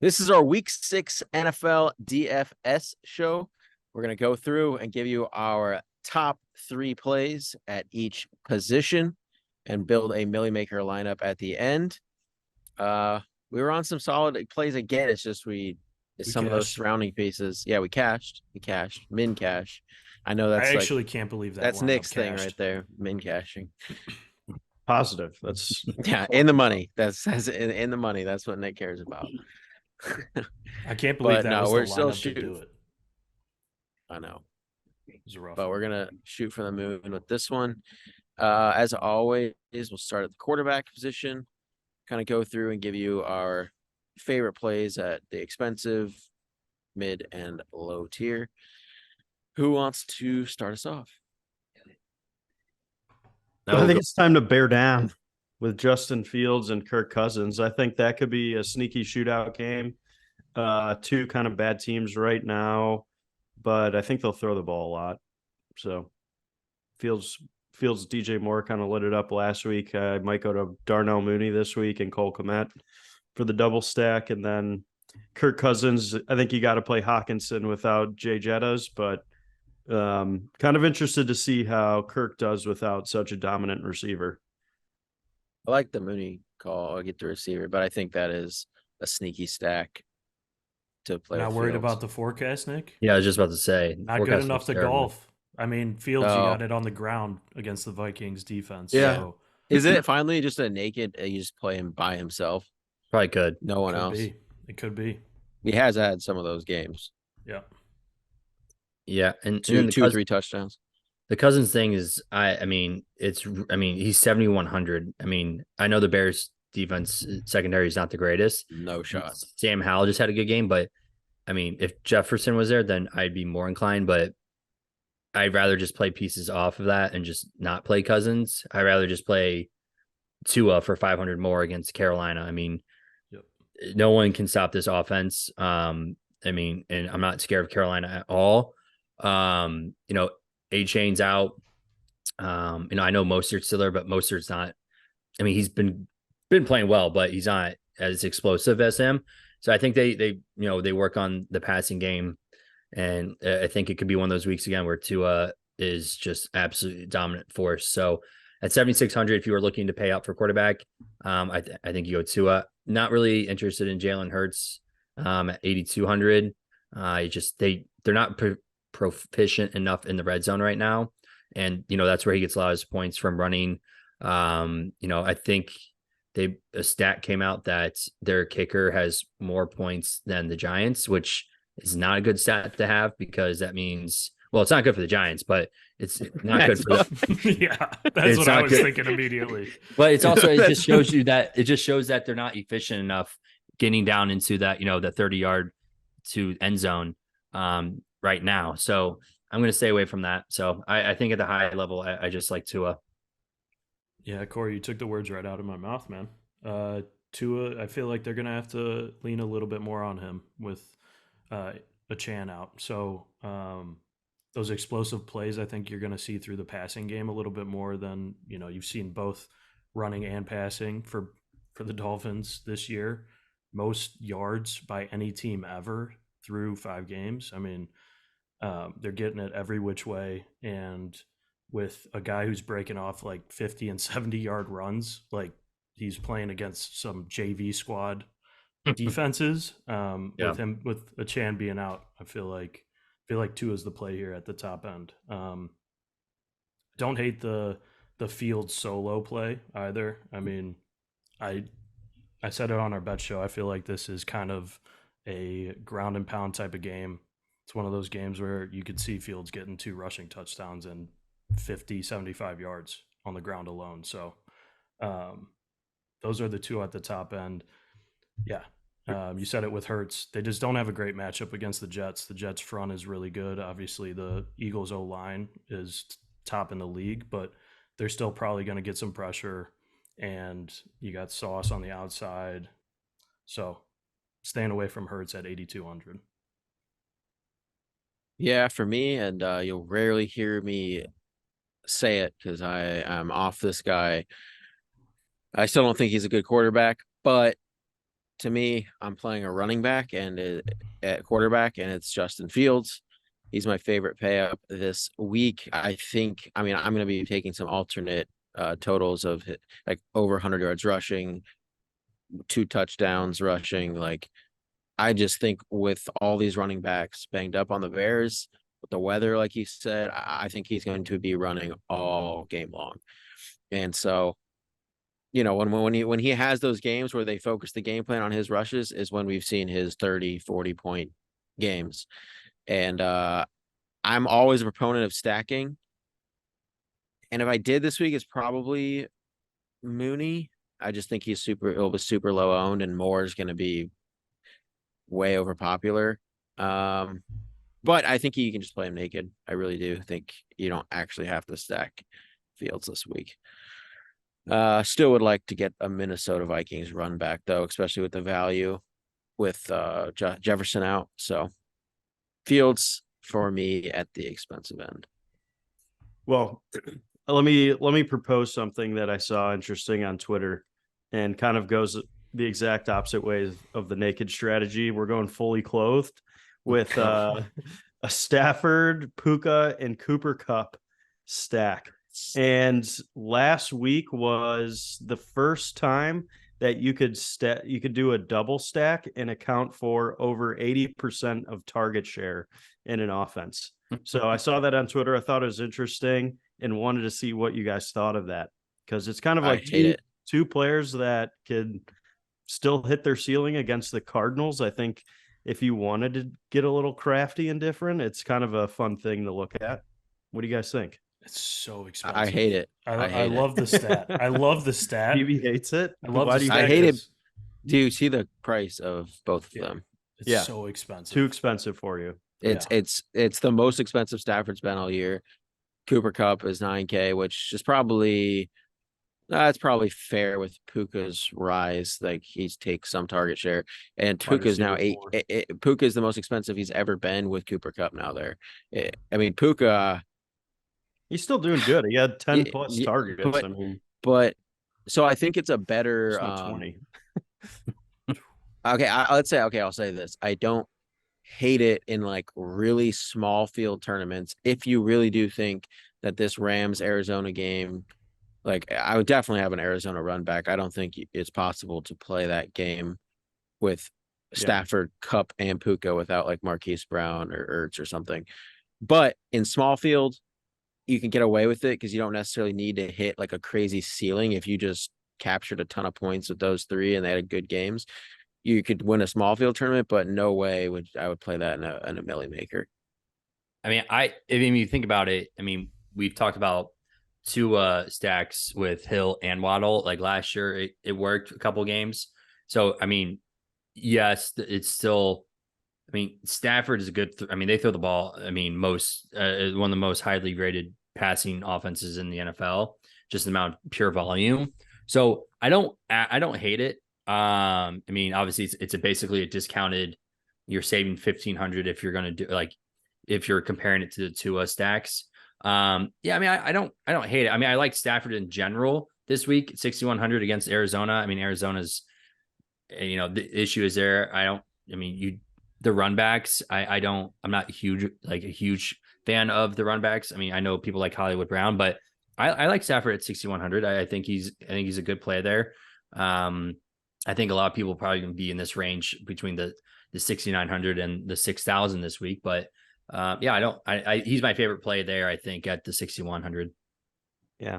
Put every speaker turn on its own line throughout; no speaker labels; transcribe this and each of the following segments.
This is our Week 6 NFL DFS show. We're going to go through and give you our top 3 plays at each position and build a Millie Maker lineup at the end. We were on some solid plays again. It's just some of those surrounding pieces. Yeah, we cashed. Min cash. I know
I
that's
actually can't believe
that's Nick's thing
cashed.
right there. Min cashing.
Positive. That's
yeah, in the money. That's in the money. That's what Nick cares about.
I can't believe that was
we're
the
still
lineup to do it.
I know.
But
we're gonna shoot for the moon with this one. As always, we'll start at the quarterback position, kind of go through and give you our favorite plays at the expensive, mid, and low tier. Who wants to start us off?
I think it's time to bear down with Justin Fields and Kirk Cousins. I think that could be a sneaky shootout game. Two kind of bad teams right now, but I think they'll throw the ball a lot. So Fields DJ Moore kind of lit it up last week. I might go to Darnell Mooney this week and Cole Kmet for the double stack. And then Kirk Cousins, I think you got to play Hawkinson without Jay Jettas, but kind of interested to see how Kirk does without such a dominant receiver.
I like the Mooney call. I'll get the receiver, but I think that is a sneaky stack to play.
Not worried about the forecast, Nick?
Yeah, I was just about to say.
Not good enough to golf. I mean, Fields, you got it on the ground against the Vikings defense.
Yeah.
So.
Is it finally just a naked, you just play him by himself?
Probably could.
No one else.
It could be.
He has had some of those games.
Yeah.
Yeah. And
two, 3 touchdowns.
The Cousins thing is, he's 7,100. I mean, I know the Bears defense secondary is not the greatest.
No shot.
Sam Howell just had a good game, but I mean, if Jefferson was there, then I'd be more inclined, but I'd rather just play pieces off of that and just not play Cousins. I'd rather just play Tua for 500 more against Carolina. I mean, no one can stop this offense. And I'm not scared of Carolina at all. A-Chain's out. I know Mostert's still there, but Mostert's not. I mean, he's been playing well, but he's not as explosive as him. So I think they work on the passing game, and I think it could be one of those weeks again where Tua is just absolutely dominant force. So at 7,600, if you were looking to pay up for quarterback, I think you go Tua. Not really interested in Jalen Hurts at 8,200. They're not proficient enough in the red zone right now, and that's where he gets a lot of his points from running. I think a stat came out that their kicker has more points than the Giants, which is not a good stat to have, because that means, well, it's not good for the Giants, but it's not good for
yeah, that's what I was thinking immediately.
But it's also, it just shows that they're not efficient enough getting down into that, the 30-yard to end zone right now. So I'm going to stay away from that. So I think at the high level, I just like Tua.
Yeah, Corey, you took the words right out of my mouth, man. Tua, I feel like they're going to have to lean a little bit more on him with a Chan out. So those explosive plays, I think you're going to see through the passing game a little bit more than, you've seen both running and passing for the Dolphins this year. Most yards by any team ever through 5 games. I mean, they're getting it every which way. And with a guy who's breaking off like 50 and 70-yard runs, like he's playing against some JV squad defenses. With a Chan being out, I feel like Tua is the play here at the top end. Don't hate the field solo play either. I mean, I said it on our bet show. I feel like this is kind of a ground and pound type of game. It's one of those games where you could see Fields getting 2 rushing touchdowns and 50, 75 yards on the ground alone. So those are the 2 at the top end. Yeah. You said it with Hurts. They just don't have a great matchup against the Jets. The Jets front is really good. Obviously, the Eagles O-line is top in the league, but they're still probably going to get some pressure. And you got Sauce on the outside. So staying away from Hurts at 8,200.
Yeah, for me, and you'll rarely hear me say it because I'm off this guy. I still don't think he's a good quarterback, but to me, I'm playing a running back at quarterback, and it's Justin Fields. He's my favorite pay up this week. I think, I mean, I'm going to be taking some alternate totals of like over 100 yards rushing, 2 touchdowns rushing. Like, I just think with all these running backs banged up on the Bears, with the weather, like you said, I think he's going to be running all game long. And so, when he has those games where they focus the game plan on his rushes is when we've seen his 30, 40 point games. And I'm always a proponent of stacking. And if I did this week, it's probably Mooney. I just think he'll be super low owned, and Moore is going to be way over popular. But I think you can just play him naked. I really do think you don't actually have to stack Fields this week. Still would like to get a Minnesota Vikings run back though, especially with the value with Jefferson out. So Fields for me at the expensive end.
Well, let me propose something that I saw interesting on Twitter, and kind of goes the exact opposite way of the naked strategy. We're going fully clothed with a Stafford, Puka, and Cooper Kupp stack. And last week was the first time that you could do a double stack and account for over 80% of target share in an offense. So I saw that on Twitter. I thought it was interesting and wanted to see what you guys thought of that, because it's kind of like two players that could still hit their ceiling against the Cardinals. I think if you wanted to get a little crafty and different, it's kind of a fun thing to look at. What do you guys think?
It's so expensive.
I hate it.
I love the stat. I love the stat.
BB hates it.
Why do you
I hate it. Do you see the price of both of them?
It's so expensive.
Too expensive for you.
It's the most expensive Stafford's been all year. Cooper Kupp is $9K, which is probably that's probably fair with Puka's rise. Like, he's takes some target share, and Puka's now Puka is the most expensive he's ever been with Cooper Kupp now there. I mean, Puka,
he's still doing good. He had 10 plus targets.
But so I think it's a better
20.
Okay, I'll say this. I don't hate it in like really small field tournaments. If you really do think that this Rams Arizona game, like, I would definitely have an Arizona run back. I don't think it's possible to play that game with Stafford, Kupp, and Puka without like Marquise Brown or Ertz or something. But in small field, you can get away with it because you don't necessarily need to hit like a crazy ceiling. If you just captured a ton of points with those three and they had good games, you could win a small field tournament, but no way would I would play that in a milli maker.
I mean, you think about it. I mean, we've talked about two stacks with Hill and Waddle. Like last year, it worked a couple games. So I mean, yes, it's still. I mean, Stafford is a good. I mean, they throw the ball. I mean, one of the most highly rated passing offenses in the NFL. Just the amount of pure volume. So I don't hate it. I mean, obviously, it's basically a discounted. You're saving 1,500 if you're going to do if you're comparing it to the two stacks. I mean, I don't hate it. I mean, I like Stafford in general this week, 6,100 against Arizona. I mean, Arizona's, the issue is there. The run backs, I'm not a huge fan of the run backs. I mean, I know people like Hollywood Brown, but I like Stafford at 6,100. I think he's a good play there. I think a lot of people probably going to be in this range between the 6,900 and the 6,000 this week, but he's my favorite play there, I think, at the 6,100.
Yeah.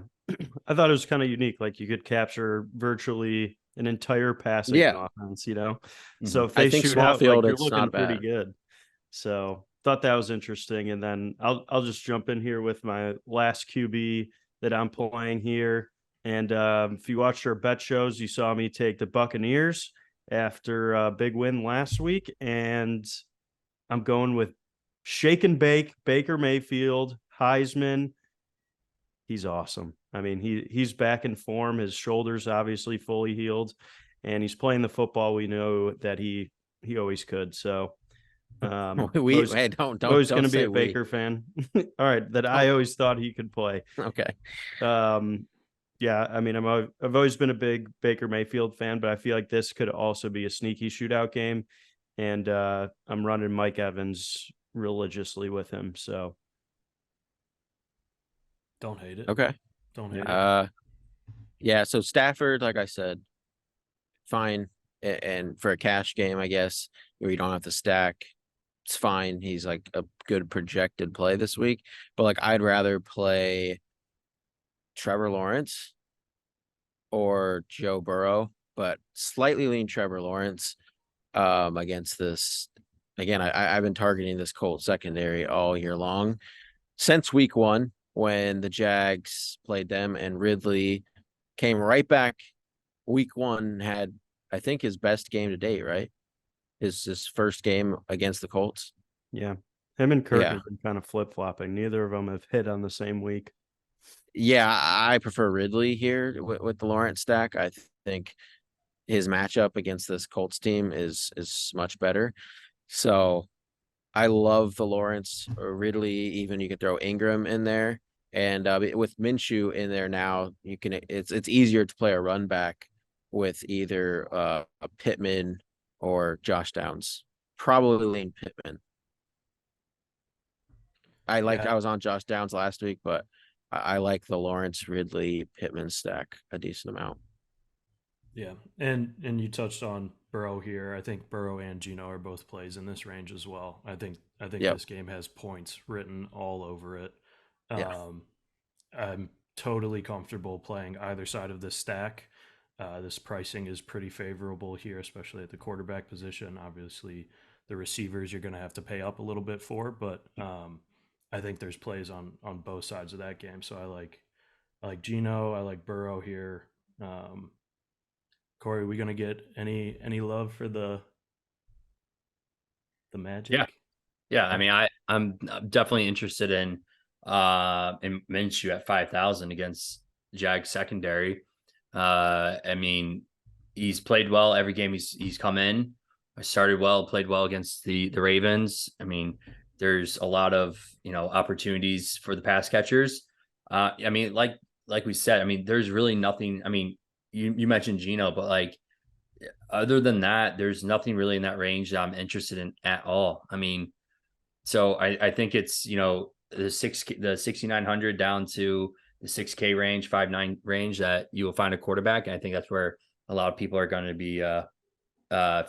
I thought it was kind of unique. Like, you could capture virtually an entire passing offense,
Mm-hmm.
So if they shoot out,
field,
you're
it's
looking
not
pretty
bad.
good. So thought that was interesting. And then I'll just jump in here with my last QB that I'm playing here. And if you watched our bet shows, you saw me take the Buccaneers after a big win last week. And I'm going with shake and bake, Baker Mayfield, Heisman. He's awesome. I mean, he's back in form. His shoulder's obviously fully healed, and he's playing the football we know that he always could. So
don't
always going to be a Baker fan. All right, that I always thought he could play.
Okay.
Yeah, I mean, I've always been a big Baker Mayfield fan, but I feel like this could also be a sneaky shootout game, and I'm running Mike Evans religiously with him. So
Don't hate it.
Okay.
Don't hate it.
Yeah. So Stafford, like I said, fine. And for a cash game, I guess, where you don't have to stack, it's fine. He's like a good projected play this week. But like I'd rather play Trevor Lawrence or Joe Burrow, but slightly lean Trevor Lawrence against this. Again, I've been targeting this Colt secondary all year long since week one when the Jags played them and Ridley came right back. Week one had, I think, his best game to date, right? His first game against the Colts.
yeah, him and Kirk
Yeah.
have been kind of flip flopping. Neither of them have hit on the same week.
Yeah, I prefer Ridley here with the Lawrence stack. I think his matchup against this Colts team is much better. So I love the Lawrence or Ridley. Even you could throw Ingram in there, and with Minshew in there now, you can. It's easier to play a run back with either a Pittman or Josh Downs. Probably lean Pittman.
Yeah.
I was on Josh Downs last week, but I like the Lawrence Ridley Pittman stack a decent amount.
Yeah, and you touched on Burrow here. I think Burrow and Gino are both plays in this range as well. I think
Yep.
this game has points written all over it.
Yeah.
I'm totally comfortable playing either side of this stack. This pricing is pretty favorable here, especially at the quarterback position. Obviously, the receivers you're going to have to pay up a little bit for, but I think there's plays on both sides of that game. So I like Gino, I like Burrow here. Corey, we gonna get any love for the Magic?
Yeah. Yeah, I mean, I'm definitely interested in Minshew at 5,000 against Jag secondary. I mean, he's played well every game he's come in. I started well, played well against the Ravens. I mean, there's a lot of opportunities for the pass catchers. I mean, like we said, I mean, there's really nothing. I mean, you mentioned Gino, but like other than that, there's nothing really in that range that I'm interested in at all. I mean, so I think it's the 6,900 down to the 6K range, 5,900 range that you will find a quarterback. And I think that's where a lot of people are going to be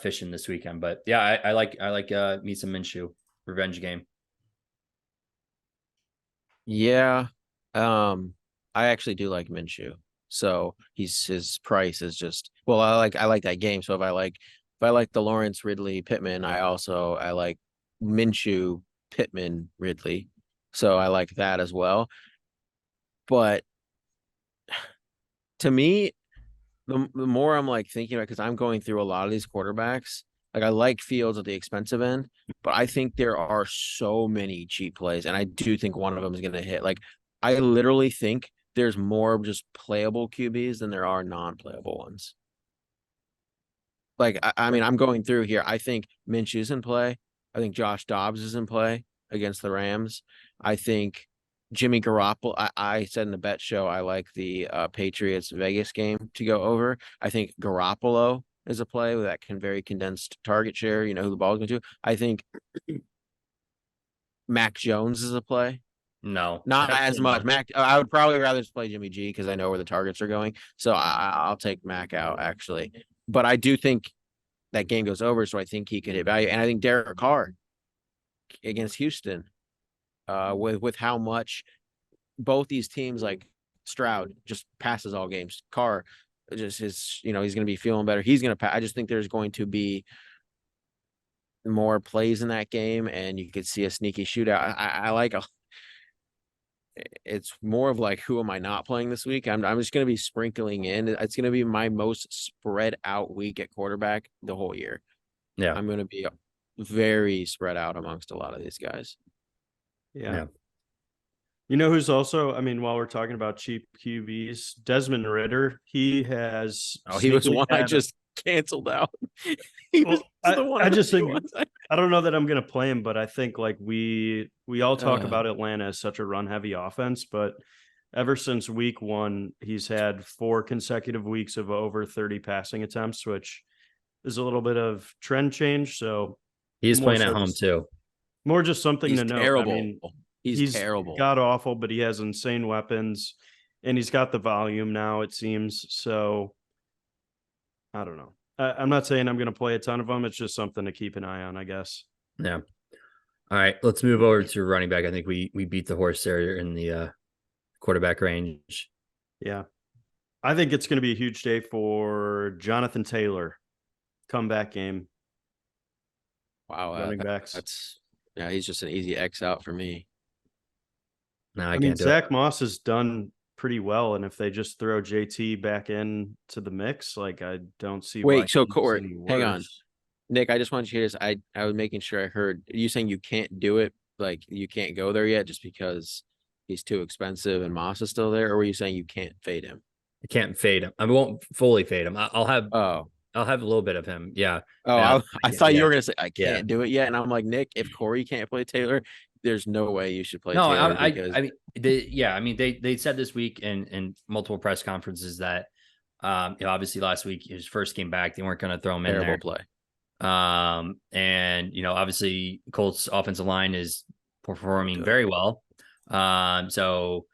fishing this weekend. But yeah, I like me some Minshew revenge game.
Yeah. I actually do like Minshew. So his price is just well, I like that game. So if I like the Lawrence Ridley Pittman, I like Minshew Pittman Ridley. So I like that as well. But to me, the more I'm like thinking about because I'm going through a lot of these quarterbacks. Like I like Fields at the expensive end, but I think there are so many cheap plays, and I do think one of them is going to hit. Like I literally think there's more just playable QBs than there are non-playable ones. Like I mean, I'm going through here. I think Minshew's in play. I think Josh Dobbs is in play against the Rams. I think Jimmy Garoppolo. I said in the bet show I like the Patriots Vegas game to go over. I think Garoppolo is a play with that very condensed target share. You know who the ball is going to. I think Mac Jones is a play.
No,
Not as
absolutely
much.
not.
Mac, I would probably rather just play Jimmy G because I know where the targets are going. So I'll take Mac out actually. But I do think that game goes over, so I think he could hit value. And I think Derek Carr against Houston, with how much both these teams like Stroud just passes all games. Carr just he's going to be feeling better. He's going to pass. I just think there's going to be more plays in that game, and you could see a sneaky shootout. I like a. It's more of like who am I not playing this week? I'm just going to be sprinkling in. It's going to be my most spread out week at quarterback the whole year.
Yeah.
I'm going to be very spread out amongst a lot of these guys.
Yeah. You know who's also, I mean, while we're talking about cheap QBs, Desmond Ritter, he has.
Oh, he was one I just canceled out.
I just think I don't know that I'm going to play him, but I think like we all talk about Atlanta as such a run heavy offense, but ever since week 1, he's had 4 consecutive weeks of over 30 passing attempts, which is a little bit of trend change. So
He's
more
playing at
so
home
just,
too.
more just something
He's
to note. I
terrible.
mean,
He's terrible.
god awful, but he has insane weapons, and he's got the volume now, it seems. So I don't know. I'm not saying I'm going to play a ton of them. It's just something to keep an eye on, I guess.
Yeah. All right, let's move over to running back. I think we beat the horse there in the quarterback range.
Yeah. I think it's going to be a huge day for Jonathan Taylor. Comeback game.
Wow,
Running backs.
that's he's just an easy X out for me.
No,
I mean, Zach Moss has done pretty well, and if they just throw JT back in to the mix, like I don't see why
Wait, so
he's
Corey,
any
hang on.
worse.
Nick, I just want you to hear this. I was making sure I heard you saying you can't do it, like you can't go there yet just because he's too expensive and Moss is still there, or were you saying you can't fade him?
I can't fade him. I won't fully fade him. I'll have
Oh.
a little bit of him. Yeah.
Oh, I thought you
yeah.
were gonna say I
Yeah.
can't do it yet, and I'm like, Nick, if Corey can't play Taylor, there's no way you should play
No,
Taylor because
I mean, they said this week in multiple press conferences that, obviously last week his first game back, they weren't going to throw him in
terrible
there.
play.
And obviously Colts offensive line is performing very well. So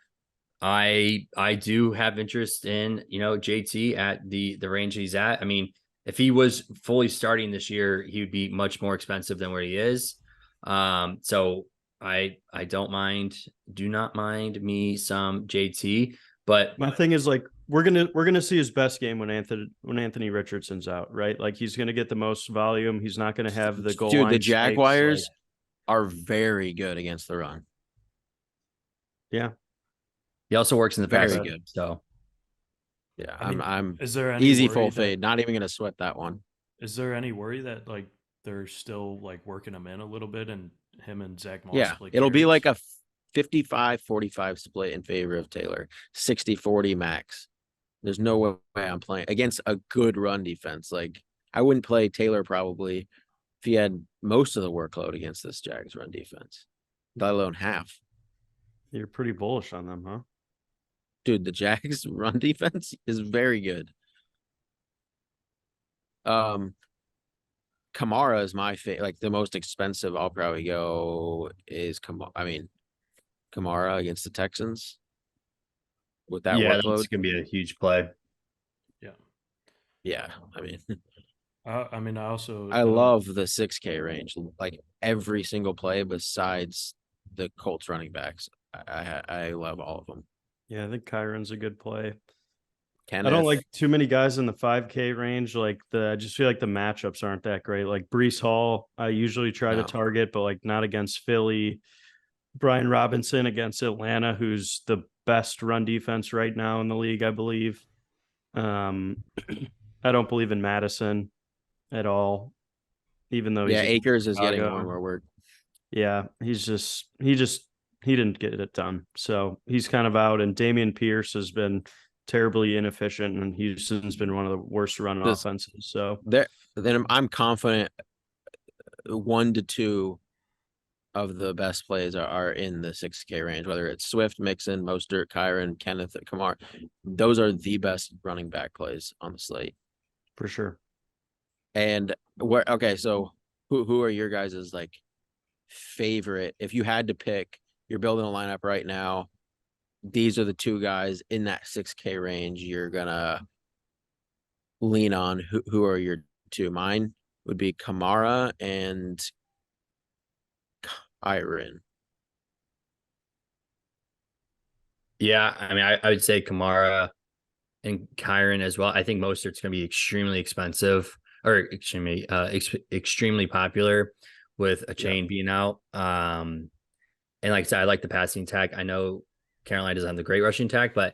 I do have interest in, JT at the range he's at. I mean, if he was fully starting this year, he would be much more expensive than where he is. So I do not mind me some JT, but
My thing is, like, we're gonna see his best game when Anthony Richardson's out, right? Like, he's gonna get the most volume. He's not gonna have the goal line.
The
stakes,
Jaguars are very good against the run.
Yeah.
he also works in the
Very
passing
good.
game. So
Yeah,
I mean,
I'm
is there any
easy
worry
full
that-
fade. Not even gonna sweat that one.
Is there any worry that like they're still like working him in a little bit and him and Zach Moss
Yeah,
split
it'll be
carries?
like a 55-45 split in favor of Taylor. 60-40 max. There's no way I'm playing against a good run defense. Like I wouldn't play Taylor probably if he had most of the workload against this Jags run defense, let alone half.
You're pretty bullish on them, huh?
Dude, the Jags run defense is very good. Kamara is my favorite. Like the most expensive I'll probably go is Kamara against the Texans with that
yeah,
workload.
that's gonna be a huge play.
Yeah.
Yeah, I mean,
I mean, I also
I love the 6K range. Like every single play besides the Colts running backs. I love all of them.
Yeah, I think Kyron's a good play.
Kenneth,
I don't like too many guys in the 5K range. Like I just feel like the matchups aren't that great. Like Brees Hall, I usually try to
No.
target, but like not against Philly. Brian Robinson against Atlanta, who's the best run defense right now in the league, I believe. I don't believe in Madison at all, even though
yeah,
he's
Akers is getting
Chicago.
more and more work.
Yeah, he didn't get it done. So he's kind of out. And Damian Pierce has been terribly inefficient, and Houston's been one of the worst run offenses. So
then I'm confident 1 to 2 of the best plays are in the 6K range, whether it's Swift, Mixon, Mostert, Kyron, Kenneth, Kamar. Those are the best running back plays on the slate.
for sure.
And so who are your guys' like favorite? If you had to pick, you're building a lineup right now. These are the 2 guys in that 6K range you're gonna lean on. Who are your 2? Mine would be Kamara and Kyron.
Yeah, I mean, I would say Kamara and Kyron as well. I think Mostert's going to be extremely expensive or extremely popular with a chain being out. And like I said, I like the passing attack. I know Carolina doesn't have the great rushing attack, but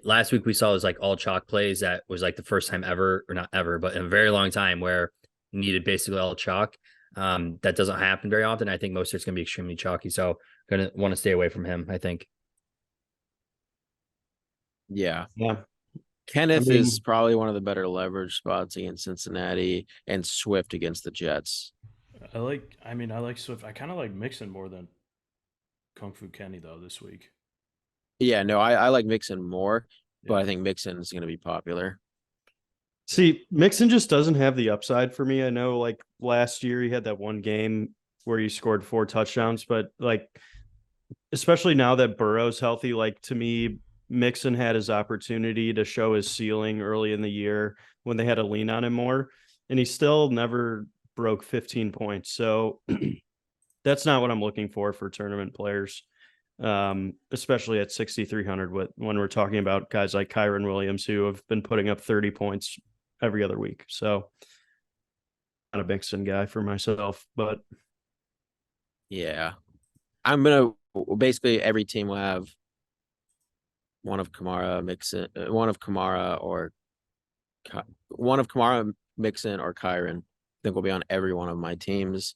last week we saw it was like all chalk plays. That was like the first time ever, or not ever, but in a very long time where needed basically all chalk. That doesn't happen very often. I think Mostert's going to be extremely chalky. So going to want to stay away from him, I think.
Yeah.
Yeah.
Kenneth is probably one of the better leverage spots against Cincinnati, and Swift against the Jets.
I like Swift. I kind of like Mixon more than Kung Fu Kenny though this week.
Yeah, no, I like Mixon more, but
Yeah.
I think Mixon is going to be popular.
See, Mixon just doesn't have the upside for me. I know like last year he had that one game where he scored 4 touchdowns, but like especially now that Burrow's healthy, like to me, Mixon had his opportunity to show his ceiling early in the year when they had to lean on him more, and he still never broke 15 points. So that's not what I'm looking for tournament players, especially at 6,300. When we're talking about guys like Kyron Williams who have been putting up 30 points every other week. So not a Mixon guy for myself, but
Yeah. I'm going to basically every team will have one of Kamara, Mixon, one of Kamara or one of Kamara, Mixon, or Kyron. I think will be on every one of my teams.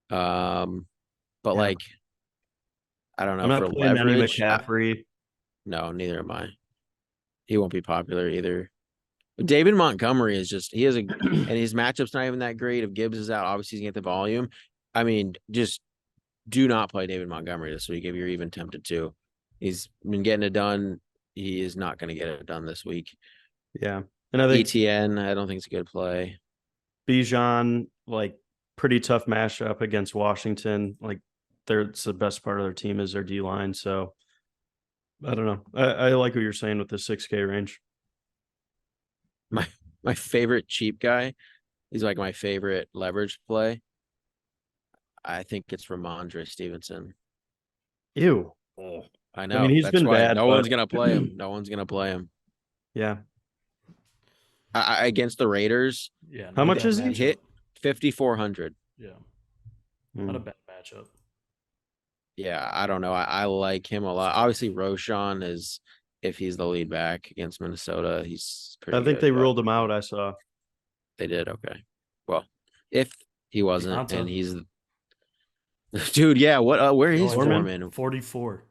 But
yeah.
like, I don't
I'm
know,
not
for
playing any
leverage,
McCaffrey.
no, neither am I. He won't be popular either. David Montgomery is just and his matchup's not even that great. If Gibbs is out, obviously he's gonna get the volume. I mean, just do not play David Montgomery this week if you're even tempted to. He's been getting it done. He is not going to get it done this week.
Yeah. And I think
ETN, I don't think it's a good play.
Bijan, like pretty tough matchup against Washington. Like it's the best part of their team is their D line. So I don't know. I like what you're saying with the 6K range.
My favorite cheap guy, he's like my favorite leverage play. I think it's Ramondre Stevenson.
Ew.
Oh, I
I
know.
mean, he's
That's
been
why
bad.
no
but...
one's gonna play him. No one's gonna play him.
Yeah.
Against the Raiders.
Yeah.
How much
bad
is he?
matchup.
Hit 5,400.
Yeah.
Hmm.
Not a bad matchup.
Yeah, I don't know. I like him a lot. Obviously, Roshan is if he's the lead back against Minnesota, he's pretty
I think
good,
they
but
ruled him out. I saw.
they did okay. Well, if he wasn't,
Deonta.
and he's dude, yeah. What? Where is
Going down
Foreman?
44.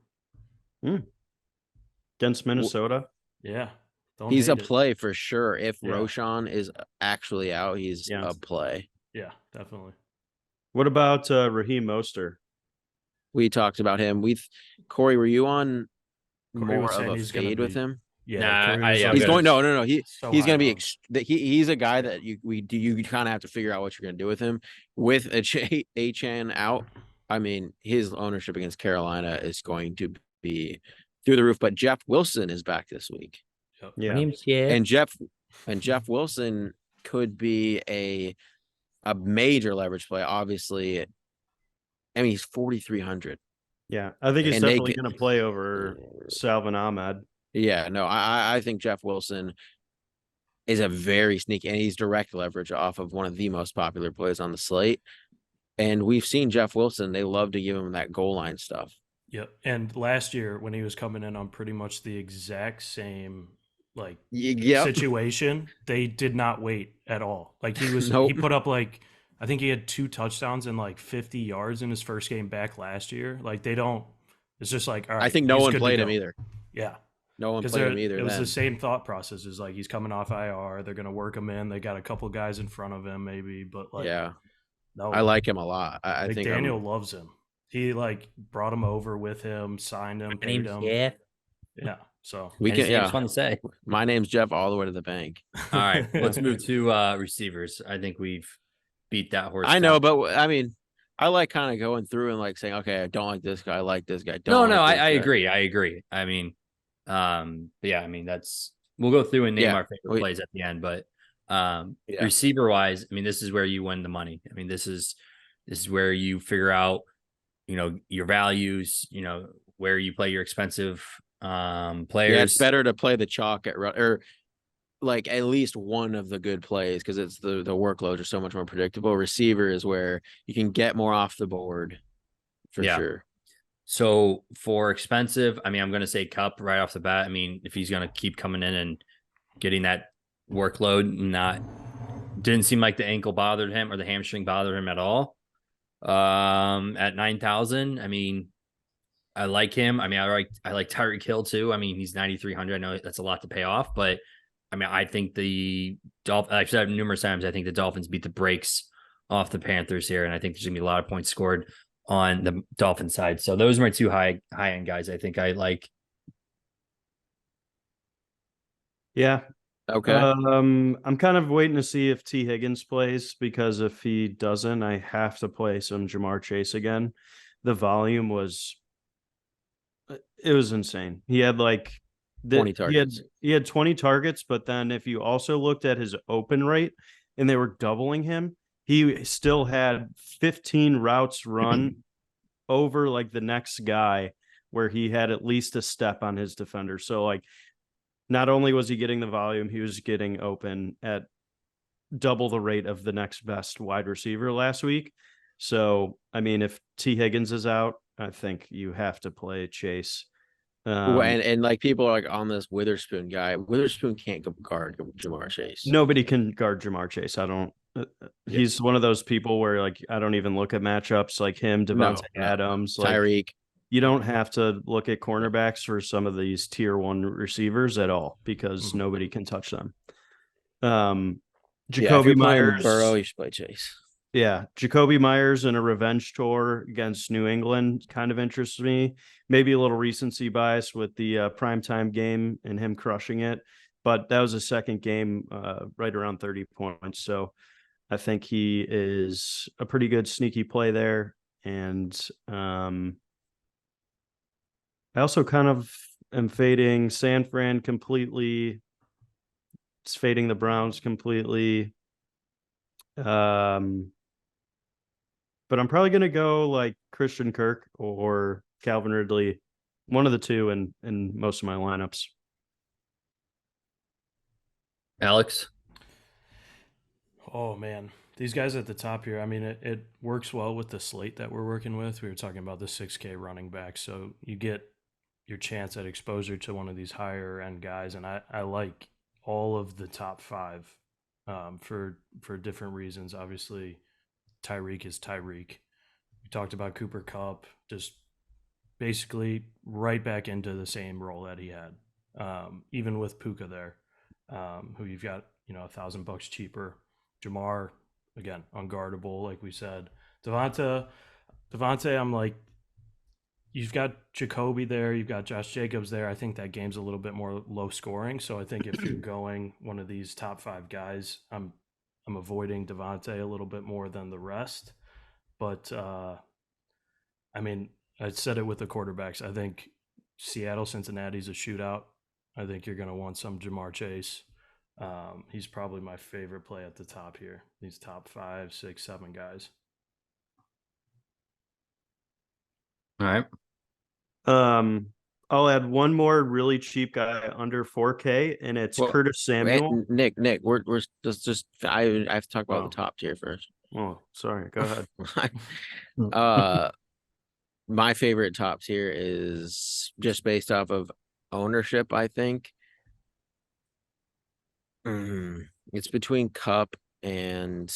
Against Minnesota.
Yeah. Don't
He's a
hate it.
play for sure. If
Yeah.
Roshan is actually out, he's
Yeah.
a play.
Yeah, definitely.
What about Raheem Mostert?
We talked about him. Corey, were you on
Corey was
more of
saying
a
he's gonna
fade with
be-
him?
Yeah.
Nah,
Corey
I-
was
I'm
like,
He's
gonna-
going. No.
so
He's
high
going to be.
owned.
He's a guy that you kind of have to figure out what you're going to do with him. With a Chan out, I mean, his ownership against Carolina is going to be through the roof. But Jeff Wilson is back this week,
Yep.
Yeah.
Name's Jeff.
and Jeff Wilson could be a major leverage play. Obviously, I mean he's 4,300.
Yeah. I think he's
And they
definitely
get-
going to play over Salvin Ahmed.
Yeah, no, I think Jeff Wilson is a very sneaky, and he's direct leverage off of one of the most popular plays on the slate. And we've seen Jeff Wilson; they love to give him that goal line stuff.
Yep. And last year when he was coming in on pretty much the exact same like
Yep.
situation, they did not wait at all. Like he was
Nope.
he put up like I think he had 2 touchdowns and like 50 yards in his first game back last year. Like they don't it's just like all right.
I think no
he's
one
good to
played him
go.
either.
Yeah.
No one
Because
played him either.
it was
then.
the same thought process. Is like he's coming off IR. They're gonna work him in. They got a couple guys in front of him, maybe, but like
Yeah,
no,
I like him a lot. I
like
think
Daniel loves him. He like brought him over with him, signed him,
My
paid
name's
him.
Jeff.
Yeah. So
we
And his
can.
name's
Yeah,
fun to say.
my name's Jeff, all the way to the bank.
All right, let's move to receivers. I think we've beat that horse.
I know,
down.
but I mean, I like kind of going through and like saying, okay, I don't like this guy, I like this guy.
No,
Don't like this
I
guy.
agree. I agree. I mean, but yeah, I mean we'll go through and name
Yeah,
our favorite plays at the end, but
Yeah.
receiver wise, I mean, this is where you win the money. I mean, this is where you figure out, your values, where you play your expensive players.
Yeah, it's better to play the chalk or like at least one of the good plays because it's the workloads are so much more predictable. Receiver is where you can get more off the board for sure.
So for expensive, I mean, I'm going to say Cup right off the bat. I mean, if he's going to keep coming in and getting that workload, didn't seem like the ankle bothered him or the hamstring bothered him at all. At 9,000, I mean, I like him. I mean, I like Tyreek Hill too. I mean, he's 9,300. I know that's a lot to pay off, but I mean, I think the Dolphins, I've said numerous times, I think the Dolphins beat the brakes off the Panthers here. And I think there's gonna be a lot of points scored on the Dolphin side. So those are my 2 high end guys. I think I like
Yeah.
Okay.
I'm kind of waiting to see if T. Higgins plays, because if he doesn't, I have to play some Jamar Chase again. The volume was it was insane. He had like
20 targets.
he had 20 targets, but then if you also looked at his open rate and they were doubling him, he still had 15 routes run over like the next guy where he had at least a step on his defender. So like not only was he getting the volume, he was getting open at double the rate of the next best wide receiver last week. So, I mean, if T. Higgins is out, I think you have to play Chase.
And like people are like on this Witherspoon guy. Witherspoon can't guard Jamar Chase.
Nobody can guard Jamar Chase. I don't. He's one of those people where like I don't even look at matchups like him, Devontae Adams, like
Tyreek.
You don't have to look at cornerbacks for some of these tier 1 receivers at all, because nobody can touch them. Jacoby Myers,
Burrow, you should play Chase.
Yeah, Jacoby Myers in a revenge tour against New England kind of interests me. Maybe a little recency bias with the primetime game and him crushing it, but that was a second game right around 30 points. So I think he is a pretty good sneaky play there. And I also kind of am fading San Fran completely. It's fading the Browns completely. But I'm probably going to go like Christian Kirk or Calvin Ridley, one of the two in most of my lineups.
Alex?
Oh, man. These guys at the top here, I mean, it works well with the slate that we're working with. We were talking about the 6K running back. So you get your chance at exposure to one of these higher end guys. And I like all of the top 5 for different reasons. Obviously, Tyreek is Tyreek. We talked about Cooper Kupp, just basically right back into the same role that he had, even with Puka there, who you've got, $1,000 cheaper. Jamar, again, unguardable, like we said. Devontae, I'm like, you've got Jacoby there, you've got Josh Jacobs there. I think that game's a little bit more low scoring. So I think if you're going one of these top 5 guys, I'm avoiding Devontae a little bit more than the rest. But I mean, I said it with the quarterbacks. I think Seattle, Cincinnati's a shootout. I think you're going to want some Jamar Chase. He's probably my favorite play at the top here. These top 5, 6, 7 guys.
All right.
I'll add one more really cheap guy under 4K, and it's Curtis Samuel.
Nick, we're just I have to talk about the top tier first.
Oh, sorry. Go ahead.
My favorite top tier is just based off of ownership, I think. It's between Kupp and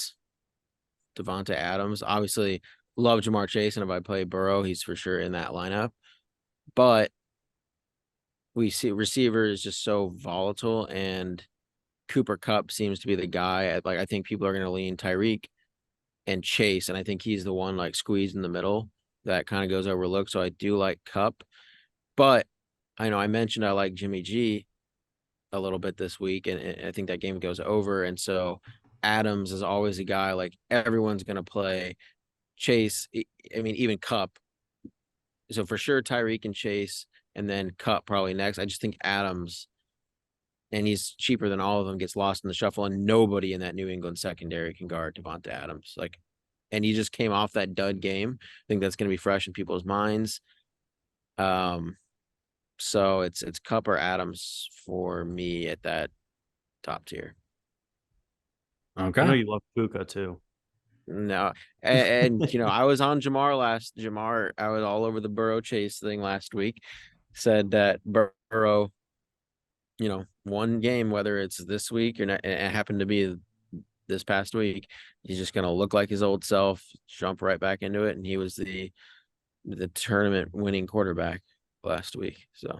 Devonta Adams. Obviously, love Jamar Chase, and if I play Burrow, he's for sure in that lineup. But we see receiver is just so volatile, and Cooper Kupp seems to be the guy. Like I think people are going to lean Tyreek and Chase, and I think he's the one like squeezed in the middle that kind of goes overlooked. So I do like Kupp, but I know I mentioned I like Jimmy G a little bit this week, and I think that game goes over. And so Adams is always a guy like everyone's going to play. Chase, I mean, even Kupp. So for sure, Tyreek and Chase, and then Kupp probably next. I just think Adams, and he's cheaper than all of them, gets lost in the shuffle, and nobody in that New England secondary can guard Devonta Adams. Like, and he just came off that dud game. I think that's going to be fresh in people's minds. So it's Kupp or Adams for me at that top tier.
Okay. I know you love Puka too.
No, and I was on Jamar. I was all over the Burrow Chase thing last week. Said that Burrow, one game, whether it's this week or not, it happened to be this past week, he's just gonna look like his old self, jump right back into it, and he was the tournament winning quarterback last week. So,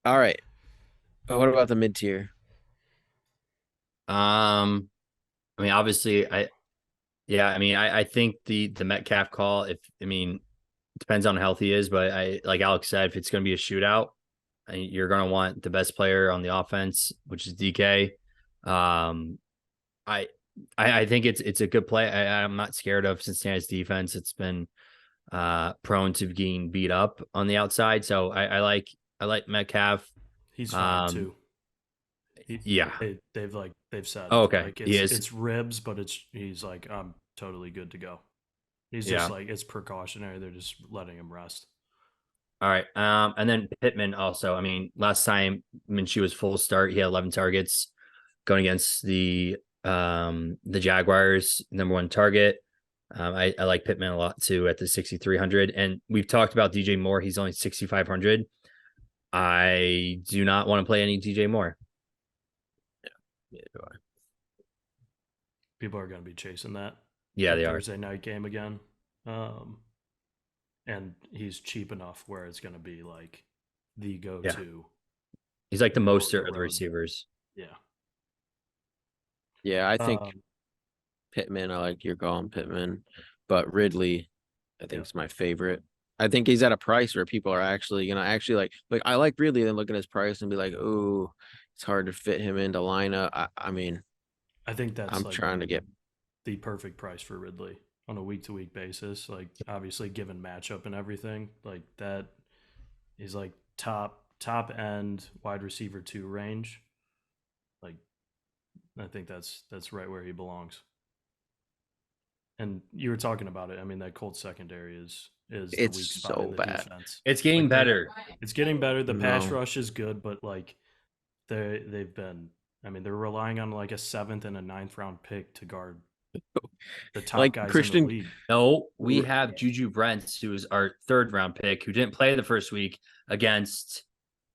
all right, what about the mid tier?
I mean, obviously, I think the Metcalf call, depends on how healthy he is, but like Alex said, if it's going to be a shootout, You're going to want the best player on the offense, which is DK. I think it's a good play. I'm not scared of Cincinnati's defense. It's been prone to being beat up on the outside. So I like Metcalf.
He's fine too.
Yeah.
They've said
Oh, okay.
like
He is.
it's ribs, but he's like, I'm totally good to go. He's just like, it's precautionary. They're just letting him rest.
All right. And then Pittman also. I mean, last time Minshew was full start, he had 11 targets going against the Jaguars, number one target. I like Pittman a lot too at the 6,300. And we've talked about DJ Moore. He's only 6,500. I do not want to play any DJ Moore.
Yeah,
People are going to be chasing that.
Yeah, they are.
Thursday night game again. And he's cheap enough where it's going to be like the go-to.
Yeah. He's like the Mostert of the receivers.
Yeah.
Yeah, I think Pittman, I like your call on Pittman, but Ridley, I think is my favorite. I think he's at a price where people are actually gonna like I like Ridley, then look at his price and be like, oh, it's hard to fit him into lineup. I mean,
I think that's
I'm trying to get
the perfect price for Ridley on a week-to-week basis. Like, obviously, given matchup and everything, like that is like top end wide receiver 2 range. Like, I think that's right where he belongs. And you were talking about it. I mean, that Colts secondary is the weak spot in the defense.
It's getting better.
It's getting better. The pass rush is good, but like they've been. I mean, they're relying on like a 7th and a 9th round pick to guard the top guys in the league.
No, we have Juju Brents, who is our 3rd round pick, who didn't play the first week against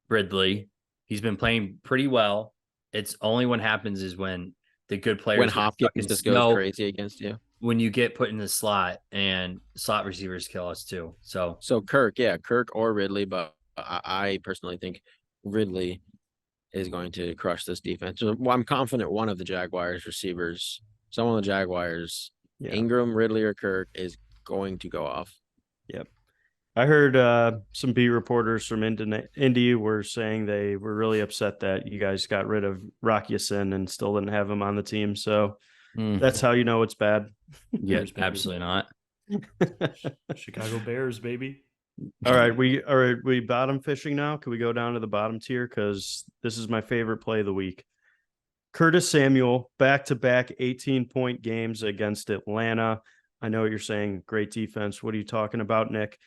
Ridley. He's been playing pretty well. It's only what happens is when the good players,
when Hopkins just goes crazy against you,
when you get put in the slot, and slot receivers kill us too. So
Kirk or Ridley, but I personally think Ridley is going to crush this defense. Well, I'm confident one of the Jaguars receivers, someone of the Jaguars, Ingram, Ridley, or Kirk is going to go off.
Yep. I heard some beat reporters from Indy were saying they were really upset that you guys got rid of Rock Ya-Sin and still didn't have him on the team. So that's how you know it's bad.
Yeah, absolutely not.
Chicago Bears, baby.
All right, we bottom fishing now. Can we go down to the bottom tier? Because this is my favorite play of the week. Curtis Samuel, back-to-back 18-point games against Atlanta. I know what you're saying. Great defense. What are you talking about, Nick?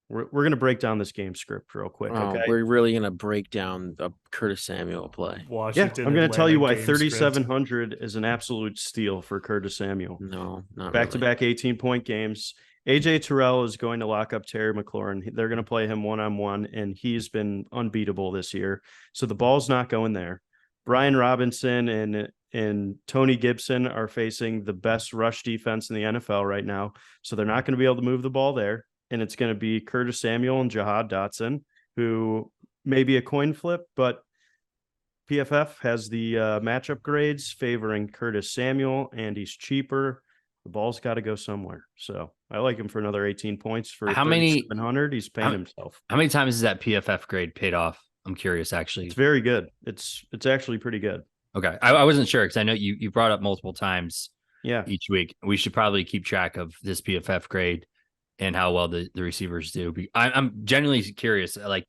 We're going to break down this game script real quick. Okay,
we're really going to break down the Curtis Samuel play.
Washington,
I'm going to tell you why 3,700 is an absolute steal for Curtis Samuel.
No, not
back-to-back 18-point games. AJ Terrell is going to lock up Terry McLaurin. They're going to play him one-on-one, and he's been unbeatable this year. So the ball's not going there. Brian Robinson and Tony Gibson are facing the best rush defense in the NFL right now. So they're not going to be able to move the ball there. And it's going to be Curtis Samuel and Jahad Dotson, who may be a coin flip, but PFF has the matchup grades favoring Curtis Samuel, and he's cheaper. The ball's got to go somewhere. So I like him for another 18 points for 3,700. He's paying himself.
How many times has that PFF grade paid off? I'm curious, actually.
It's very good. It's actually pretty good.
Okay. I wasn't sure because I know you brought up multiple times
each
week. We should probably keep track of this PFF grade and how well the receivers do. I'm genuinely curious, like,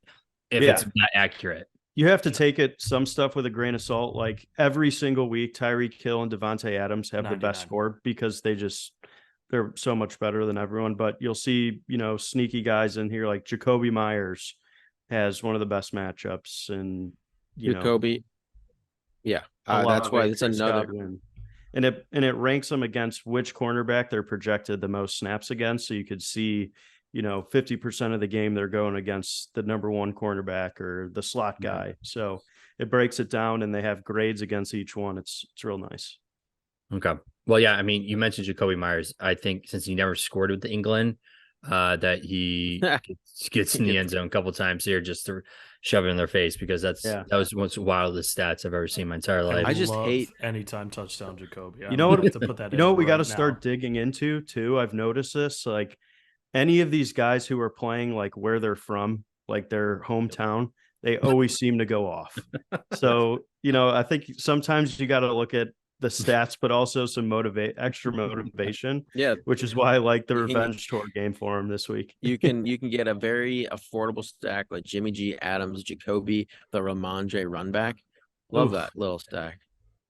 if it's not accurate.
You have to take some stuff with a grain of salt. Like, every single week, Tyreek Hill and Devontae Adams have 99. The best score because they're so much better than everyone. But you'll see, sneaky guys in here like Jacoby Myers has one of the best matchups, and
Jacoby. Yeah, that's why it's another.
And it ranks them against which cornerback they're projected the most snaps against. So you could see, 50% of the game they're going against the number one cornerback or the slot guy. So it breaks it down, and they have grades against each one. It's real nice.
Okay. Well, yeah. I mean, you mentioned Jacoby Myers. I think since he never scored with England, that he gets in the end zone a couple times here just to shove it in their face, because that was one of the wildest stats I've ever seen in my entire life.
I just hate
anytime touchdown Jacoby.
You know what? To put that we got to start digging into too. I've noticed this, like any of these guys who are playing like where they're from, like their hometown, They always seem to go off. So, I think sometimes you got to look at the stats, but also some extra motivation.
Yeah,
which is why I like the
You can-
revenge tour game for him this week.
you can get a very affordable stack like Jimmy G, Adams, Jacoby, the Ramondre run back. Love
Oof.
that little stack.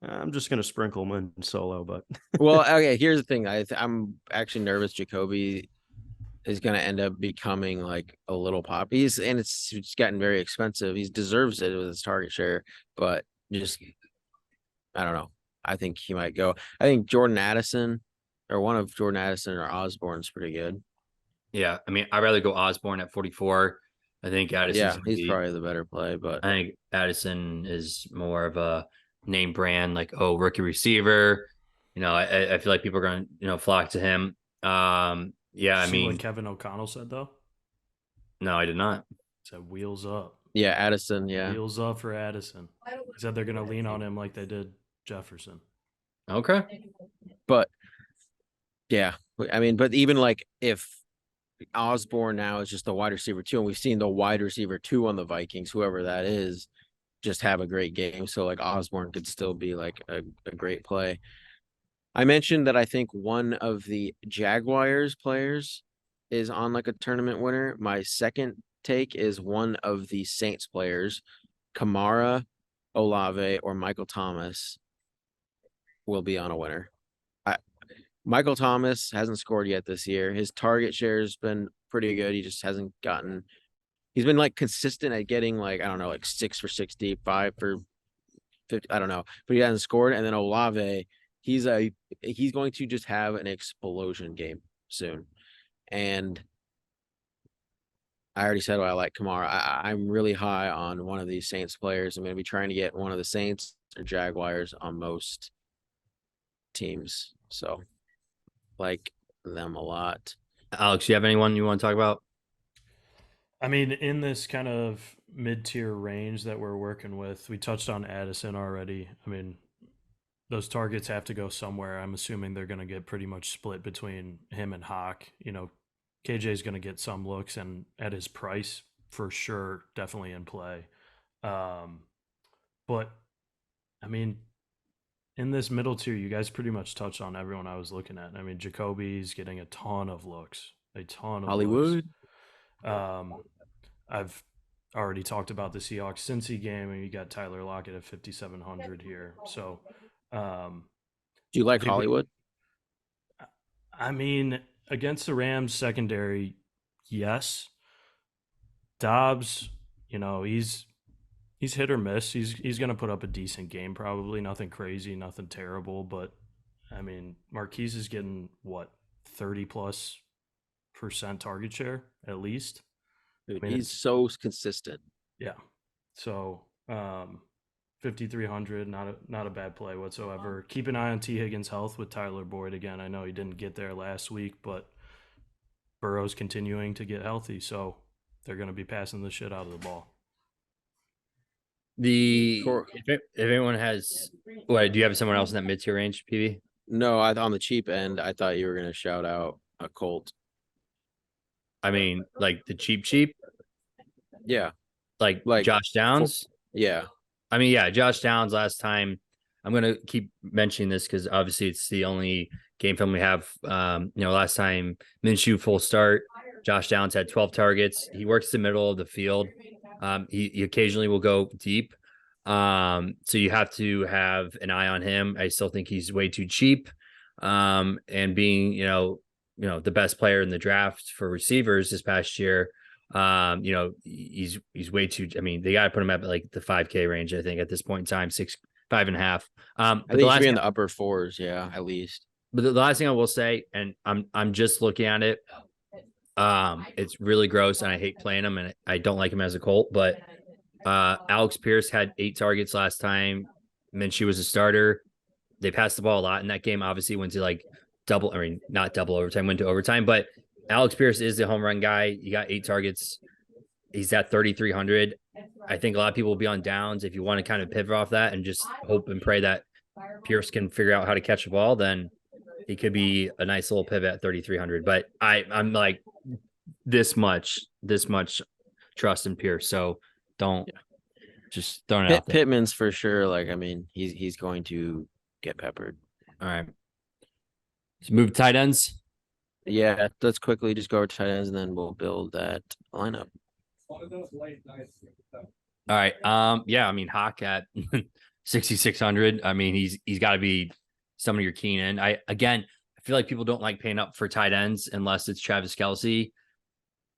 I'm just gonna sprinkle him in solo, but
Well, okay, here's the thing. I'm actually nervous Jacoby is going to end up becoming like a little pop. It's gotten very expensive. He deserves it with his target share, but just I don't know. I think he might go. I think Jordan Addison or one of Jordan Addison or Osborne's pretty good.
Yeah, I mean, I'd rather go Osborne at 44. I think Addison's
Yeah, he's probably the better play, but
I think Addison is more of a name brand, like rookie receiver. I feel like people are going to flock to him. Yeah, I
See
mean,
what Kevin O'Connell said though.
no, I did not.
Said wheels up.
yeah, Addison, yeah.
Wheels up for Addison. He said they're going to lean on him like they did Jefferson.
Okay.
But yeah, I mean, but even like if Osborne now is just the wide receiver 2, and we've seen the wide receiver 2 on the Vikings, whoever that is, just have a great game. So like Osborne could still be like a great play. I mentioned that I think one of the Jaguars players is on like a tournament winner. My second take is one of the Saints players, Kamara, Olave, or Michael Thomas will be on a winner. Michael Thomas hasn't scored yet this year. His target share has been pretty good. He just hasn't gotten. He's been like consistent at getting like I don't know, like 6 for 60, 5 for 50. I don't know, but he hasn't scored. And then Olave, he's going to just have an explosion game soon. And I already said I like Kamara. I'm really high on one of these Saints players. I'm going to be trying to get one of the Saints or Jaguars on most teams. So like them a lot.
Alex, you have anyone you want to talk about?
I mean, in this kind of mid-tier range that we're working with, we touched on Addison already. I mean, those targets have to go somewhere. I'm assuming they're going to get pretty much split between him and Hawk. KJ is going to get some looks, and at his price, for sure, definitely in play. But, I mean, in this middle tier, you guys pretty much touched on everyone I was looking at. I mean, Jacoby's getting a ton of looks.
Hollywood.
I've already talked about the Seahawks Cincy game, and you got Tyler Lockett at 5,700 here. So,
do you like Hollywood?
I mean, against the Rams secondary, yes. Dobbs, he's hit or miss. He's going to put up a decent game, probably nothing crazy, nothing terrible. But I mean, Marquise is getting 30+% target share at least.
Dude,
I mean,
he's so consistent.
Yeah. So 5,300, not a bad play whatsoever. Keep an eye on T. Higgins' health with Tyler Boyd again. I know he didn't get there last week, but Burrow's continuing to get healthy, so they're going to be passing the shit out of the ball.
If anyone has, do you have someone else in that mid-tier range, PV?
No, on the cheap end, I thought you were going to shout out a Colt.
I mean, like the cheap.
Yeah.
Like Josh Downs.
Yeah.
I mean, yeah, Josh Downs last time. I'm going to keep mentioning this because obviously it's the only game film we have. Last time Minshew full start, Josh Downs had 12 targets. He works the middle of the field. He occasionally will go deep. So you have to have an eye on him. I still think he's way too cheap. And being, the best player in the draft for receivers this past year, he's way too. I mean, they got to put him at like the 5K range. I think at this point in time, 5.5.
I think he should be in the upper 4s, yeah, at least.
But the last thing I will say, and I'm just looking at it, it's really gross, and I hate playing him, and I don't like him as a Colt. But Alex Pierce had 8 targets last time. Minshew was a starter. They passed the ball a lot in that game. Obviously, went to like not double overtime, went to overtime. But Alex Pierce is the home run guy. He got 8 targets. He's at 3,300. I think a lot of people will be on Downs. If you want to kind of pivot off that and just hope and pray that Pierce can figure out how to catch the ball, then he could be a nice little pivot at 3,300. But I'm like this much trust in Pierce. So Don't just throwing it out there.
Pittman's for sure. Like, I mean, he's going to get peppered.
All right. Let's move to tight ends.
Yeah, let's quickly just go over tight ends and then we'll build that lineup.
All right. Yeah, I mean, Hawk at 6,600. I mean, he's got to be somebody you're keen in. I feel like people don't like paying up for tight ends unless it's Travis Kelce.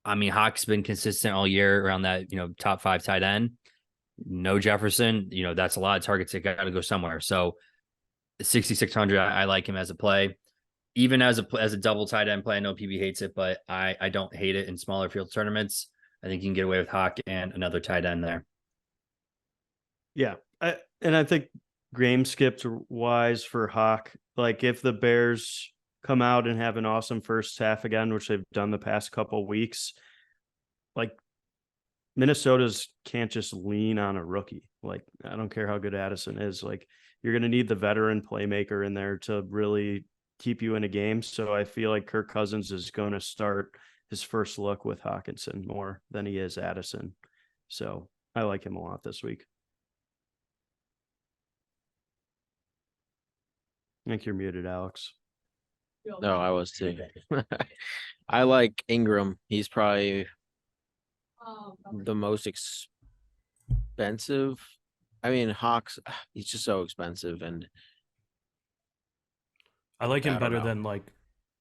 I mean, Hawk's been consistent all year around that, top 5 tight end. No Jefferson, that's a lot of targets that got to go somewhere. So 6,600, I like him as a play. Even as a double tight end play. I know PB hates it, but I don't hate it in smaller field tournaments. I think you can get away with Hawk and another tight end there.
Yeah. I think game skipped wise for Hawk. Like if the Bears come out and have an awesome first half again, which they've done the past couple weeks, like Minnesota's can't just lean on a rookie. Like I don't care how good Addison is. Like you're going to need the veteran playmaker in there to really keep you in a game. So I feel like Kirk Cousins is going to start his first look with Hawkinson more than he is Addison. So I like him a lot this week. I think you're muted, Alex.
No, I was too. I like Ingram. He's probably the most expensive. I mean, Hawks, he's just so expensive. And
I like him
I don't
better
know.
than like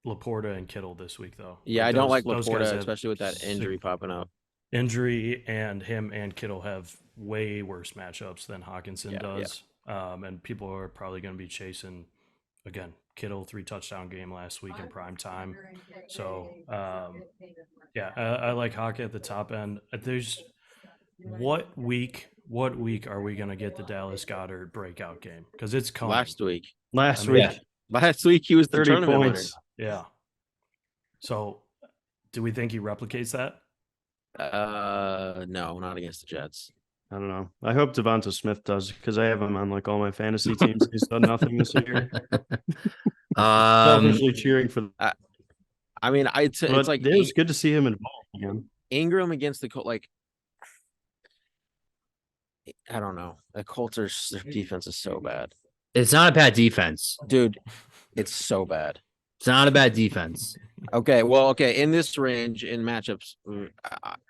Laporta and Kittle this week, though.
Yeah, I don't like
those guys
Laporta,
have
especially with that injury popping up.
Injury, and him and Kittle have way worse matchups than Hawkinson does. And people are probably going to be chasing, again, Kittle 3 touchdown game last week in prime time. So, I like Hawk at the top end. There's what week are we going to get the Dallas Goedert breakout game? Because it's coming.
Last week
He
was the
30
tournament
points.
Yeah. So, do we think he replicates that?
No, not against the Jets.
I don't know. I hope Devonta Smith does because I have him on like all my fantasy teams. He's done nothing this year. Selfishly cheering for.
I mean, it's like
it was good to see him involved again.
Ingram against the Colts. Like, I don't know. The Colts their defense is so bad.
It's not a bad defense,
dude. It's so bad.
It's not a bad defense.
Okay, well, in this range in matchups,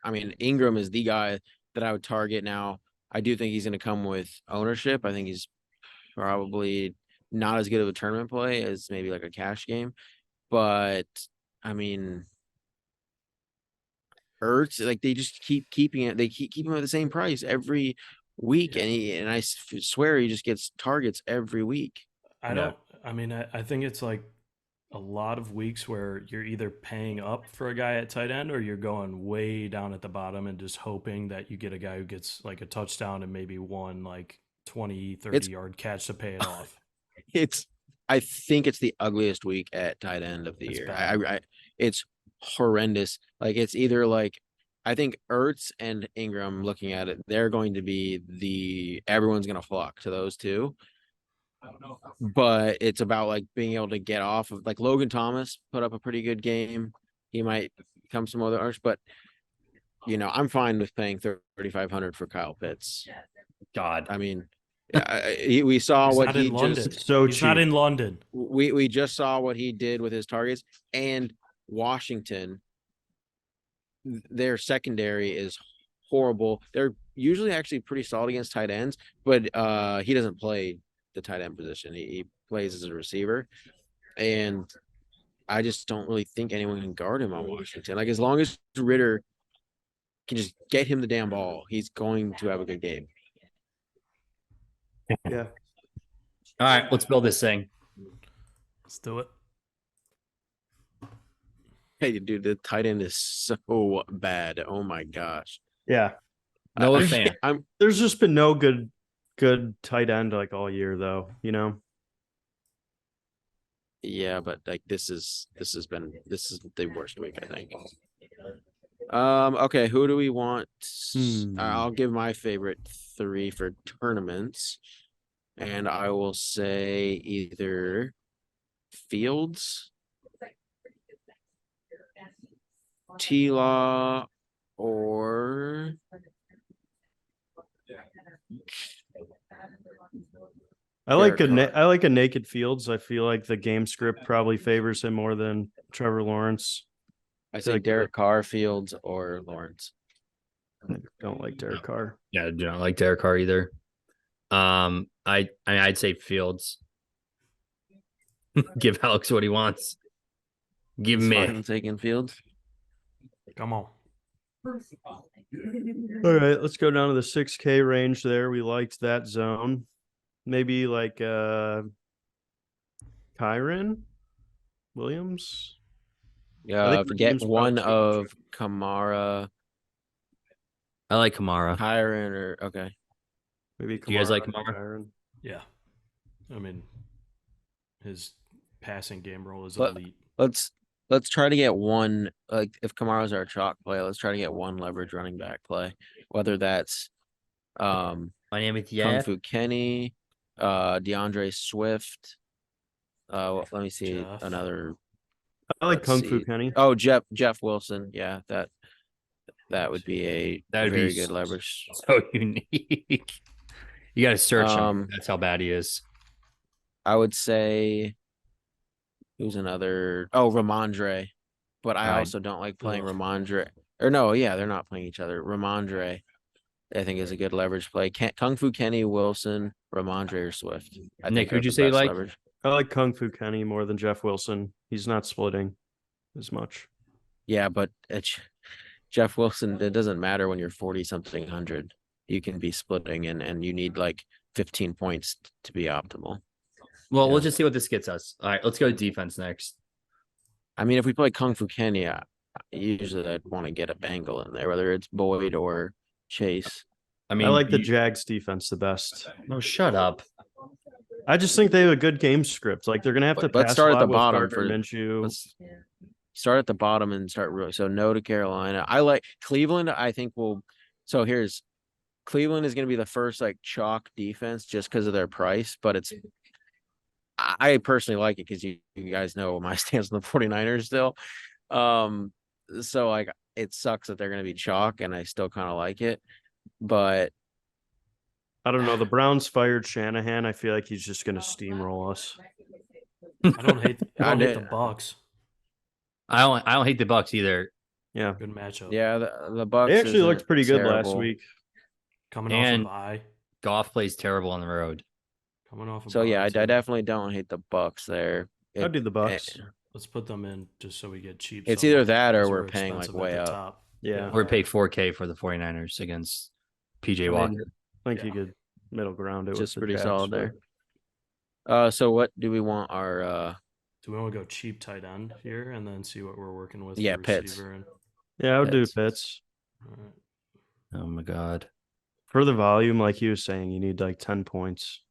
I mean, Ingram is the guy that I would target now. I do think he's going to come with ownership. I think he's probably not as good of a tournament play as maybe like a cash game, but I mean, Ertz, like they just keep keeping it. They keep him at the same price every week, and I swear he just gets targets every week.
I think it's like a lot of weeks where you're either paying up for a guy at tight end or you're going way down at the bottom and just hoping that you get a guy who gets like a touchdown and maybe one like 20, 30 yard catch to pay it off.
I think it's the ugliest week at tight end of the year. It's horrendous. Like it's either like, I think Ertz and Ingram, looking at it, they're going to be everyone's going to flock to those two. But it's about like being able to get off of, like, Logan Thomas put up a pretty good game. He might come some other arch, but I'm fine with paying $3,500 for Kyle Pitts.
God,
I mean, we saw
he's
what
he just
London. So
he's
cheap.
not in London.
We just saw what he did with his targets, and Washington, their secondary is horrible. They're usually actually pretty solid against tight ends, but he doesn't play the tight end position. He plays as a receiver, and I just don't really think anyone can guard him on Washington. Like, as long as Ritter can just get him the damn ball, he's going to have a good game.
Yeah.
All right, let's build this thing.
Let's do it.
Hey, dude, the tight end is so bad. Oh my gosh.
Yeah.
No fan.
There's just been no good tight end like all year though,
Yeah, but like this is the worst week, I think. Okay, who do we want? I'll give my favorite 3 for tournaments, and I will say either Fields, T-Law, or
I like
Derek Carr.
I like a naked Fields. I feel like the game script probably favors him more than Trevor Lawrence.
I
feel
say
like
Derek Carr, Fields, or Lawrence.
I don't like Derek Carr.
Yeah, I do not like Derek Carr either. I'd say Fields. Give Alex what he wants. Give
It's
me.
fine with taking Fields.
Come on.
All right, let's go down to the 6K range there. We liked that zone. Maybe like Kyron Williams. I
Yeah,
think the
forget
game's probably
one
too much.
of Kamara,
I like Kamara.
Kyron, or okay.
Maybe
Do you guys like
Kamara over
Kamara?
Kyron.
Yeah. I mean, his passing game role is
But-
elite.
Let's try to get one. Like if Kamara's our chalk play, let's try to get one leverage running back play. Whether that's
My name is
Kung
Jeff.
Fu Kenny, DeAndre Swift. Let me see
Jeff.
another.
I like
Let's
Kung Fu
see.
Kenny.
Oh, Jeff Wilson. Yeah, that would be a
That would be
very good leverage.
So unique. You got to search him.
Um,
That's how bad he is.
I would say who's another? Oh, Ramondre. But I
I-
also don't like playing
Ugh.
Ramondre. Or no, yeah, they're not playing each other. Ramondre, I think, is a good leverage play. Kung Fu Kenny, Wilson, Ramondre, or Swift. I
Nick,
think are
who'd you
the
say you
best
like?
leverage.
I like Kung Fu Kenny more than Jeff Wilson. He's not splitting as much.
Yeah, but Jeff Wilson, it doesn't matter when you're 40 something hundred. You can be splitting and you need like 15 points to be optimal.
Well,
Yeah.
we'll just see what this gets us. All right, let's go to defense next.
I mean, if we play Kung Fu Kenny, usually I'd want to get a Bengal in there, whether it's Boyd or Chase.
I mean,
I like the Jags defense the best.
Oh, shut up.
I just think they have a good game script. Like they're gonna have to
Let's
pass
start
a
at
lot
the
with
bottom
Gardner
for
Minshew.
let's start at the bottom and start really. So no to Carolina. I like Cleveland. I think will. So here's Cleveland is going to be the first like chalk defense just because of their price, but I personally like it because you guys know my stance on the 49ers still. So like it sucks that they're going to be chalk, and I still kind of like it, but
I don't know. The Browns fired Shanahan. I feel like he's just gonna steamroll us.
I don't hate the
did-
Bucks.
I don't hate the Bucks either.
Yeah,
Good matchup.
yeah, the Bucks
they actually looked
isn't
pretty good last
terrible.
week.
Coming off
And-
a bye.
Goff plays terrible on the road.
Coming off a
So
bye.
yeah, I
too.
definitely don't hate the Bucks there.
I'd do the Bucks.
Let's put them in just so we get cheap.
It's
somewhere,
either that or
because
we're paying, like,
expensive at
way
the
up.
top.
Yeah,
We're paid $4K for the 49ers against PJ
I mean,
Walker.
I think you could middle ground it.
Just
with the
pretty
Jags,
solid
but-
there. So what do we want our
Do we want to go cheap tight end here and then see what we're working with?
Yeah,
for
Pitts.
receiver and-
Yeah, I would do
Pitts.
Pitts
all right.
Oh my god.
for the volume. Like he was saying, you need like 10 points.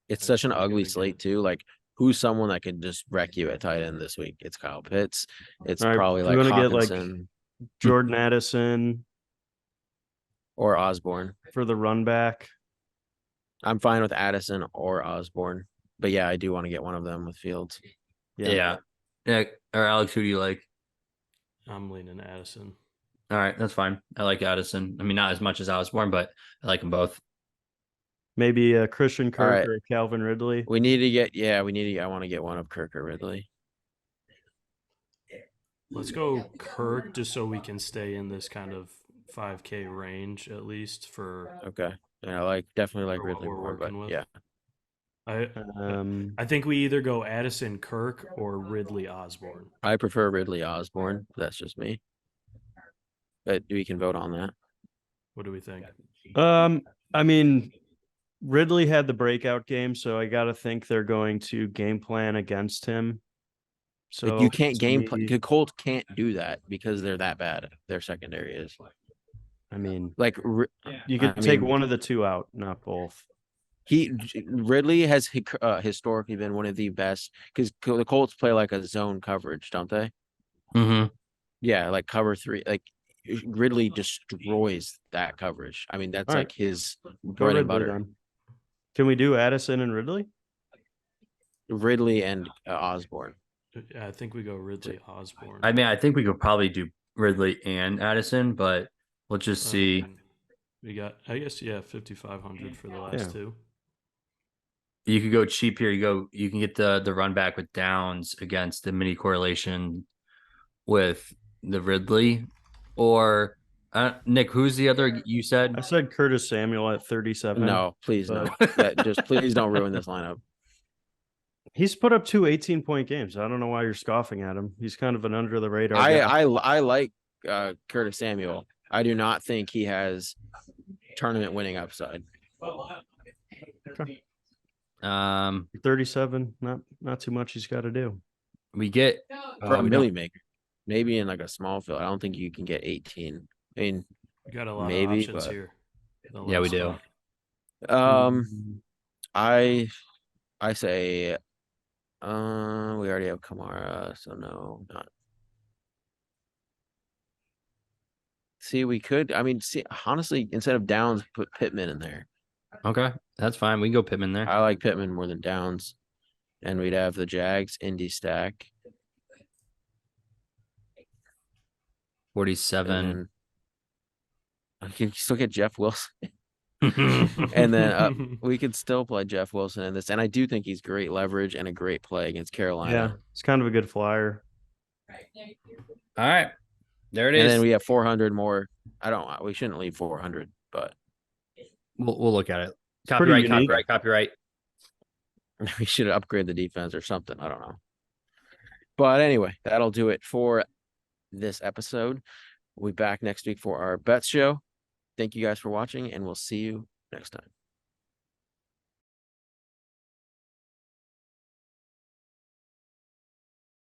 it's
That's
such an
pretty good
ugly
again.
slate too. Like who's someone that could just wreck you at tight end this week? It's Kyle Pitts. It's
All right,
probably
do
like
you wanna get, like,
Hawkinson
Jordan Addison
or Osborne.
for the run back.
I'm fine with Addison or Osborne. But yeah, I do want to get one of them with Fields.
Yeah. Or Alex, who do you like?
I'm leaning Addison.
All right, that's fine. I like Addison. I mean, not as much as Osborne, but I like them both.
Maybe Christian Kirk
right.
or Calvin Ridley.
We need to get I want to get one of Kirk or Ridley.
Let's go Kirk just so we can stay in this kind of 5K range at least for.
Okay. Yeah, I definitely like
For what
Ridley
we're
more, but
working with.
yeah.
I think we either go Addison Kirk or Ridley Osborne.
I prefer Ridley Osborne. That's just me. But we can vote on that.
What do we think?
I mean, Ridley had the breakout game, so I got to think they're going to game plan against him. So
Like, you can't
to
game
me,
plan. The Colts can't do that because they're that bad. Their secondary is
I mean,
like
you could
I
take
mean,
one of the two out, not both.
Ridley has historically been one of the best because the Colts play like a zone coverage, don't they?
Mm-hmm.
Yeah, like cover three. Like Ridley destroys that coverage. I mean, that's
All right.
like his
Go
bread and
Ridley
butter.
then. Can we do Addison and Ridley?
Ridley and Osborne.
I think we go Ridley Osborne.
I mean, I think we could probably do Ridley and Addison, but let's just see.
We got, I guess, yeah, 5,500 for the last two.
You could go cheap here. You can get the run back with Downs against the mini correlation with the Ridley, or Nick. Who's the other you said?
I said Curtis Samuel at 37.
No, please no. That just please don't ruin this lineup.
He's put up 2 18-point games. I don't know why you're scoffing at him. He's kind of an under the radar guy.
I like Curtis Samuel. I do not think he has tournament winning upside.
37, not too much he's got to do.
We get
For a milli maker, maybe in like a small field. I don't think you can get 18. I mean,
We got a lot
maybe,
of options
but
here.
Yeah, we do.
I say we already have Kamara, so no, not. See, we could. I mean, see, honestly, instead of Downs, put Pittman in there.
Okay, that's fine. We can go Pittman there.
I like Pittman more than Downs, and we'd have the Jags Indy stack.
47.
I can still get Jeff Wilson, and then we could still play Jeff Wilson in this. And I do think he's great leverage and a great play against Carolina.
Yeah, it's kind of a good flyer.
All right, there it
and
is.
then we have 400 more. We shouldn't leave 400, but
we'll look at it. Copyright.
We should upgrade the defense or something. I don't know. But anyway, that'll do it for this episode. We'll be back next week for our bets show. Thank you guys for watching, and we'll see you next time.